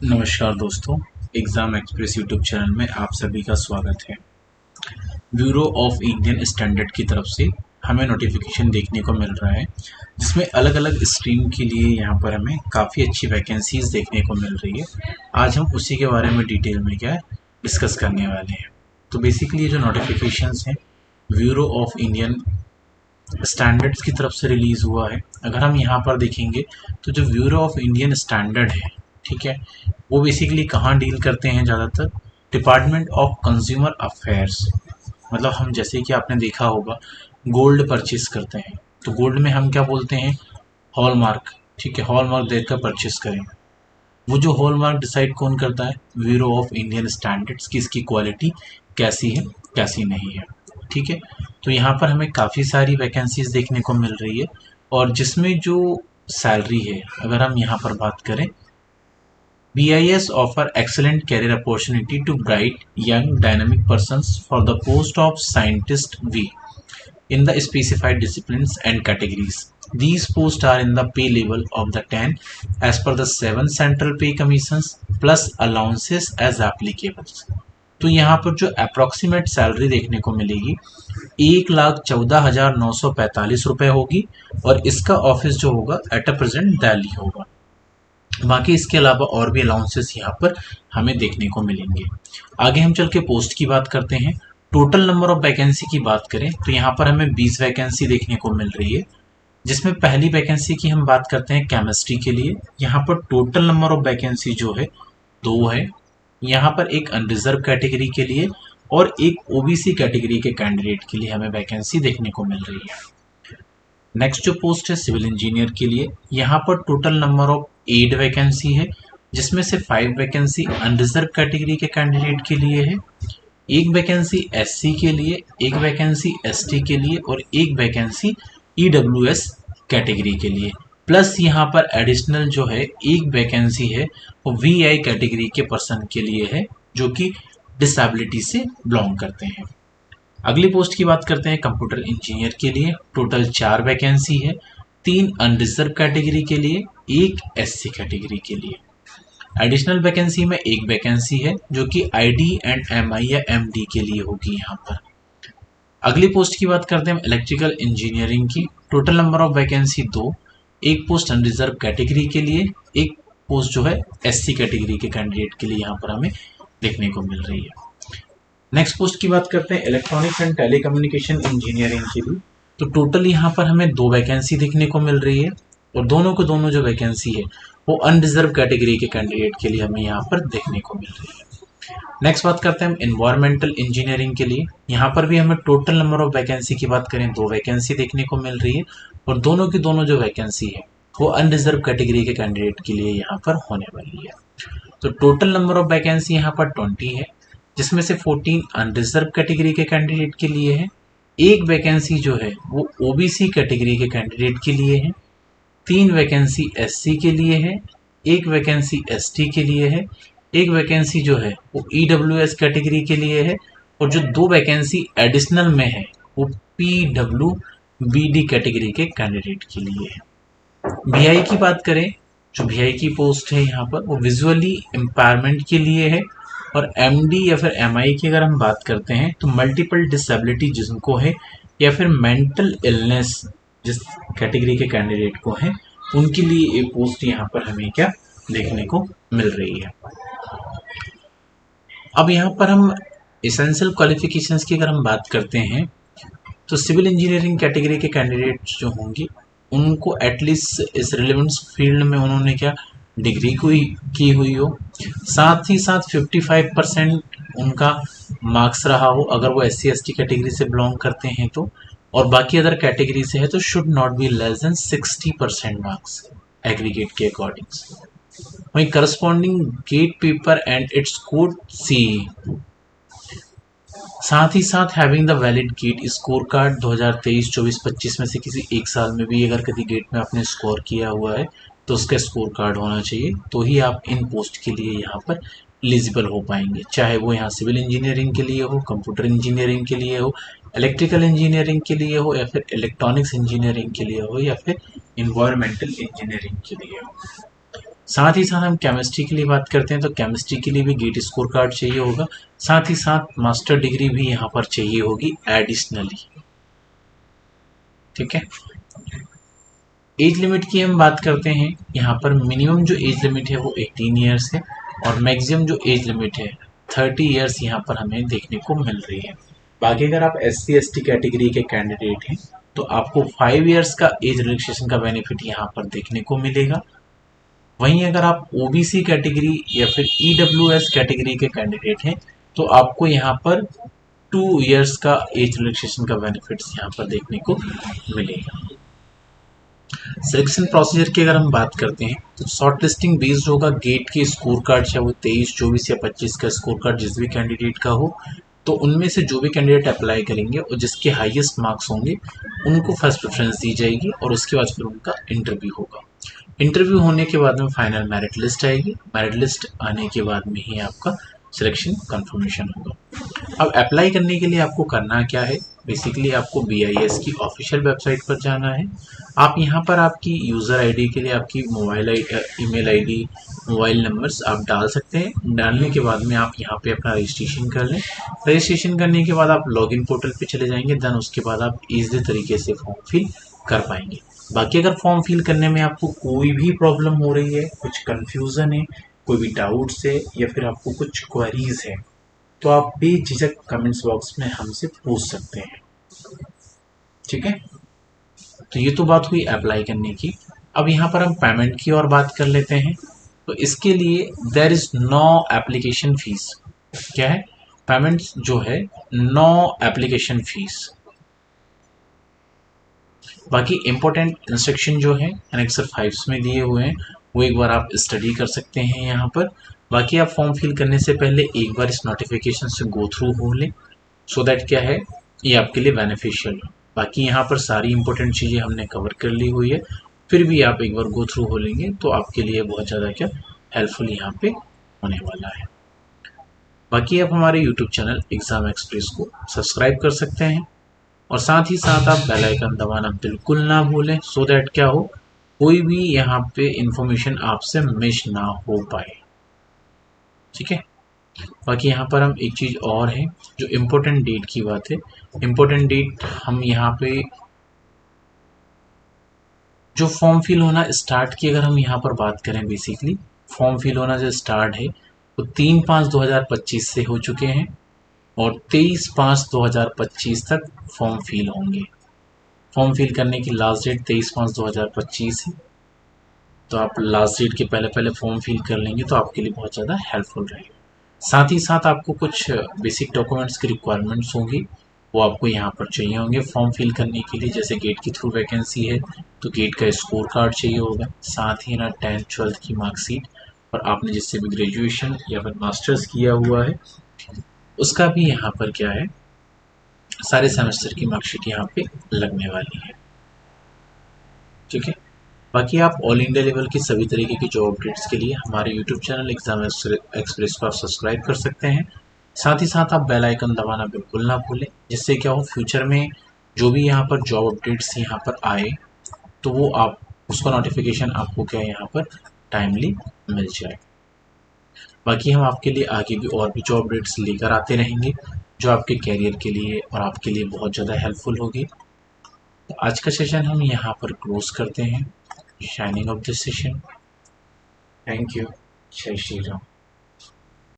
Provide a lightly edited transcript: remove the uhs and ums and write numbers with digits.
नमस्कार दोस्तों, exam express YouTube channel में आप सभी का स्वागत है। ब्यूरो ऑफ इंडियन स्टैंडर्ड की तरफ से हमें नोटिफिकेशन देखने को मिल रहा है, जिसमें अलग अलग स्ट्रीम के लिए यहाँ पर हमें काफ़ी अच्छी वैकेंसीज देखने को मिल रही है। आज हम उसी के बारे में डिटेल में क्या है डिस्कस करने वाले हैं। तो बेसिकली ये जो नोटिफिकेशंस हैं ब्यूरो ऑफ इंडियन स्टैंडर्ड्स की तरफ से रिलीज़ हुआ है। अगर हम यहाँ पर देखेंगे तो जो ब्यूरो ऑफ इंडियन स्टैंडर्ड है, ठीक है, वो बेसिकली कहाँ डील करते हैं ज़्यादातर? Department of consumer affairs. मतलब हम जैसे कि आपने देखा होगा गोल्ड परचेस करते हैं, तो गोल्ड में हम क्या बोलते हैं? हॉलमार्क। ठीक है, हॉलमार्क देकर परचेस करें। वो जो हॉलमार्क डिसाइड कौन करता है? ब्यूरो ऑफ इंडियन स्टैंडर्ड्स की इसकी क्वालिटी कैसी है कैसी नहीं है। ठीक है, तो यहाँ पर हमें काफ़ी सारी वैकेंसीज देखने को मिल रही है, और जिसमें जो सैलरी है अगर हम यहाँ पर बात करें, BIS offer excellent career opportunity to bright, young, dynamic persons for the post of scientist V in the specified disciplines and categories. These posts are in the pay level of the 10 as per the 7 central pay commissions plus allowances as applicable. तो यहाँ पर जो approximate salary देखने को मिलेगी 1,14,945 होगी, और इसका ऑफिस जो होगा एट अ प्रेजेंट दिल्ली होगा। बाकी इसके अलावा और भी अलाउंसेस यहाँ पर हमें देखने को मिलेंगे। आगे हम चल के पोस्ट की बात करते हैं। टोटल नंबर ऑफ वैकेंसी की बात करें तो यहाँ पर हमें 20 वैकेंसी देखने को मिल रही है, जिसमें पहली वैकेंसी की हम बात करते हैं केमिस्ट्री के लिए। यहाँ पर टोटल नंबर ऑफ वैकेंसी जो है 2 है। यहाँ पर एक अनरिजर्व कैटेगरी के लिए और एक ओबीसी कैटेगरी के कैंडिडेट के लिए हमें वैकेंसी देखने को मिल रही है। नेक्स्ट जो पोस्ट है सिविल इंजीनियर के लिए, यहाँ पर टोटल नंबर ऑफ 8 वैकेंसी है, जिसमें से 5 वैकेंसी अनरिजर्व कैटेगरी के कैंडिडेट के लिए है, एक वैकेंसी एससी के लिए, एक वैकेंसी एसटी के लिए और एक वैकेंसी ईडब्ल्यूएस कैटेगरी के लिए। प्लस यहाँ पर एडिशनल जो है एक वैकेंसी है वो वीआई कैटेगरी के पर्सन के लिए है, जो कि डिसेबिलिटी से बिलोंग करते हैं। अगली पोस्ट की बात करते हैं कंप्यूटर इंजीनियर के लिए। टोटल 4 वैकेंसी है, 3 अनरिजर्व कैटेगरी के लिए, एक एससी कैटेगरी के लिए। एडिशनल वैकेंसी में एक वैकेंसी है जो कि आईडी एंड एमआई या एमडी के लिए होगी यहाँ पर। अगली पोस्ट की बात करते हैं हम इलेक्ट्रिकल इंजीनियरिंग की। टोटल नंबर ऑफ वैकेंसी 2, एक पोस्ट अनरिजर्व कैटेगरी के लिए, एक पोस्ट जो है एससी कैटेगरी के कैंडिडेट के लिए यहाँ पर हमें देखने को मिल रही है। नेक्स्ट पोस्ट की बात करते हैं इलेक्ट्रॉनिक्स एंड टेलीकम्युनिकेशन इंजीनियरिंग के लिए। तो टोटल यहाँ पर हमें 2 वैकेंसी देखने को मिल रही है, और दोनों को दोनों जो वैकेंसी है वो अनरिजर्व कैटेगरी के कैंडिडेट के लिए हमें यहाँ पर देखने को मिल रही है। नेक्स्ट बात करते हैं हम इन्वायरमेंटल इंजीनियरिंग के लिए। यहाँ पर भी हमें टोटल नंबर ऑफ वैकेंसी की बात करें 2 वैकेंसी देखने को मिल रही है, और दोनों की दोनों जो वैकेंसी है वो अनरिजर्व कैटेगरी के कैंडिडेट के लिए यहाँ पर होने वाली है। तो टोटल नंबर ऑफ वैकेंसी यहाँ पर 20 है, जिसमें से 14 अनरिजर्व कैटेगरी के कैंडिडेट के लिए है, एक वैकेंसी जो है वो ओबीसी कैटेगरी के कैंडिडेट के लिए है, 3 वैकेंसी एससी के लिए है, एक वैकेंसी एसटी के लिए है, एक वैकेंसी जो है वो ईडब्ल्यूएस कैटेगरी के लिए है, और जो 2 वैकेंसी एडिशनल में है वो पीडब्ल्यूबीडी कैटेगरी के कैंडिडेट के लिए है। वीआई की बात करें, जो वीआई की पोस्ट है यहाँ पर वो विजुअली एम्पावरमेंट के लिए है, और एमडी या फिर एमआई की अगर हम बात करते हैं तो मल्टीपल डिसेबिलिटी जिनको है या फिर मेंटल इलनेस जिस कैटेगरी के कैंडिडेट को है उनके लिए ये पोस्ट यहाँ पर हमें क्या देखने को मिल रही है। अब यहाँ पर हम एसेंशियल क्वालिफिकेशंस की अगर हम बात करते हैं तो सिविल इंजीनियरिंग कैटेगरी के कैंडिडेट जो होंगे उनको एटलीस्ट इस रिलेवेंस फील्ड में उन्होंने क्या डिग्री कोई की हुई हो, साथ ही साथ 55% उनका मार्क्स रहा हो अगर वो SC ST कैटेगरी से बिलोंग करते हैं तो, और बाकी अदर कैटेगरी से है तो should not be less than 60% marks aggregate के अकॉर्डिंग। वहीं corresponding GATE paper and its code C, साथ ही साथ having the valid GATE score card 2023, 24, 25 में से किसी एक साल में भी अगर कभी गेट में आपने स्कोर किया हुआ है तो उसका स्कोर कार्ड होना चाहिए, तो ही आप इन पोस्ट के लिए यहाँ पर एलिजिबल हो पाएंगे, चाहे वो यहाँ सिविल इंजीनियरिंग के लिए हो, कंप्यूटर इंजीनियरिंग के लिए हो, इलेक्ट्रिकल इंजीनियरिंग के लिए हो, या फिर इलेक्ट्रॉनिक्स इंजीनियरिंग के लिए हो, या फिर इन्वायरमेंटल इंजीनियरिंग के लिए हो। साथ ही साथ हम केमिस्ट्री के लिए बात करते हैं तो केमिस्ट्री के लिए भी गेट स्कोर कार्ड चाहिए होगा। साथ ही साथ मास्टर डिग्री भी यहाँ पर चाहिए होगी एडिशनली। ठीक है। एज लिमिट की हम बात करते हैं, यहाँ पर मिनिमम जो एज लिमिट है वो 18 ईयर्स है और मैक्सिमम जो एज लिमिट है 30 ईयर्स यहाँ पर हमें देखने को मिल रही है। बाकी अगर आप SC/ST कैटेगरी के कैंडिडेट हैं तो आपको 5 ईयर्स का एज रिलैक्सेशन का बेनिफिट यहाँ पर देखने को मिलेगा। वहीं अगर आप OBC कैटेगरी या फिर EWS कैटेगरी के कैंडिडेट हैं तो आपको यहाँ पर 2 ईयर्स का एज रिलैक्सेशन का बेनिफिट्स यहाँ पर देखने को मिलेगा। सिलेक्शन प्रोसीजर की अगर हम बात करते हैं तो शॉर्ट लिस्टिंग बेस्ड होगा गेट के स्कोर कार्ड, चाहे वो 23, 24 या 25 का स्कोर कार्ड जिस भी कैंडिडेट का हो, तो उनमें से जो भी कैंडिडेट अप्लाई करेंगे और जिसके हाईएस्ट मार्क्स होंगे उनको फर्स्ट प्रेफरेंस दी जाएगी और उसके बाद फिर उनका इंटरव्यू होगा। इंटरव्यू होने के बाद में फाइनल मेरिट लिस्ट आएगी। मेरिट लिस्ट आने के बाद में ही आपका सिलेक्शन कंफर्मेशन होगा। अब अप्लाई करने के लिए आपको करना क्या है, बेसिकली आपको BIS की ऑफिशियल वेबसाइट पर जाना है। आप यहाँ पर आपकी यूज़र आईडी के लिए आपकी ईमेल आईडी, मोबाइल नंबर्स आप डाल सकते हैं। डालने के बाद में आप यहाँ पे अपना रजिस्ट्रेशन कर लें। रजिस्ट्रेशन करने के बाद आप लॉगिन पोर्टल पे चले जाएंगे, देन उसके बाद आप ईजी तरीके से फॉर्म फिल कर पाएंगे। बाकी अगर फॉर्म फिल करने में आपको कोई भी प्रॉब्लम हो रही है, कुछ कन्फ्यूज़न है, कोई भी डाउट्स है या फिर आपको कुछ क्वेरीज है तो आप बेझिझक कमेंट्स बॉक्स में हमसे पूछ सकते हैं। ठीक है, तो ये तो बात हुई अप्लाई करने की। अब यहाँ पर हम पेमेंट की और बात कर लेते हैं। तो इसके लिए there is no application fees. क्या है, पेमेंट जो है नो एप्लीकेशन फीस। बाकी इंपॉर्टेंट इंस्ट्रक्शन जो है एनेक्सर 5 में दिए हुए हैं वो एक बार आप स्टडी कर सकते हैं यहाँ पर। बाकी आप फॉर्म फिल करने से पहले एक बार इस नोटिफिकेशन से गो थ्रू हो लें, सो दैट क्या है ये आपके लिए बेनिफिशियल हो। बाकी यहाँ पर सारी इंपॉर्टेंट चीज़ें हमने कवर कर ली हुई है, फिर भी आप एक बार गो थ्रू हो लेंगे तो आपके लिए बहुत ज़्यादा क्या हेल्पफुल यहाँ पे होने वाला है। बाकी आप हमारे यूट्यूब चैनल एग्ज़ाम एक्सप्रेस को सब्सक्राइब कर सकते हैं और साथ ही साथ आप बेल आइकन दबाना बिल्कुल ना भूलें, सो दैट क्या हो कोई भी यहाँ पे इंफॉर्मेशन आपसे मिस ना हो पाए। ठीक है। बाकी यहाँ पर हम एक चीज़ और है जो इम्पोर्टेंट डेट की बात है। इम्पोर्टेंट डेट हम यहाँ पे जो फॉर्म फिल होना स्टार्ट की अगर हम यहाँ पर बात करें, बेसिकली फॉर्म फिल होना जो स्टार्ट है वो 3/5/2025 से हो चुके हैं और 23/5/2025 तक फॉर्म फिल होंगे। फॉर्म फिल करने की लास्ट डेट 23/5/2025 है, तो आप लास्ट डेट के पहले पहले फॉर्म फिल कर लेंगे तो आपके लिए बहुत ज़्यादा हेल्पफुल रहेगा। साथ ही साथ आपको कुछ बेसिक डॉक्यूमेंट्स की रिक्वायरमेंट्स होंगी, वो आपको यहाँ पर चाहिए होंगे फॉर्म फिल करने के लिए। जैसे गेट के थ्रू वैकेंसी है तो गेट का स्कोर कार्ड चाहिए होगा, साथ ही ना 10th 12th की मार्कशीट और आपने जिससे भी ग्रेजुएशन या फिर मास्टर्स किया हुआ है उसका भी यहाँ पर क्या है सारे सेमेस्टर की मार्कशीट यहाँ पे लगने वाली है। ठीक है। बाकी आप ऑल इंडिया लेवल की सभी तरीके की जॉब अपडेट्स के लिए हमारे यूट्यूब चैनल एग्जाम एक्सप्रेस को आप सब्सक्राइब कर सकते हैं। साथ ही साथ आप बेल आइकन दबाना बिल्कुल ना भूलें, जिससे क्या हो फ्यूचर में जो भी यहाँ पर जॉब अपडेट्स यहाँ पर आए तो वो आप उसका नोटिफिकेशन आपको क्या यहाँ पर टाइमली मिल जाए। बाकी हम आपके लिए आगे भी और भी जॉब अपडेट्स लेकर आते रहेंगे जो आपके कैरियर के लिए और आपके लिए बहुत ज़्यादा हेल्पफुल होगी। तो आज का सेशन हम यहाँ पर क्लोज करते हैं। Shining of this session. Thank you. Jai Shri Ram.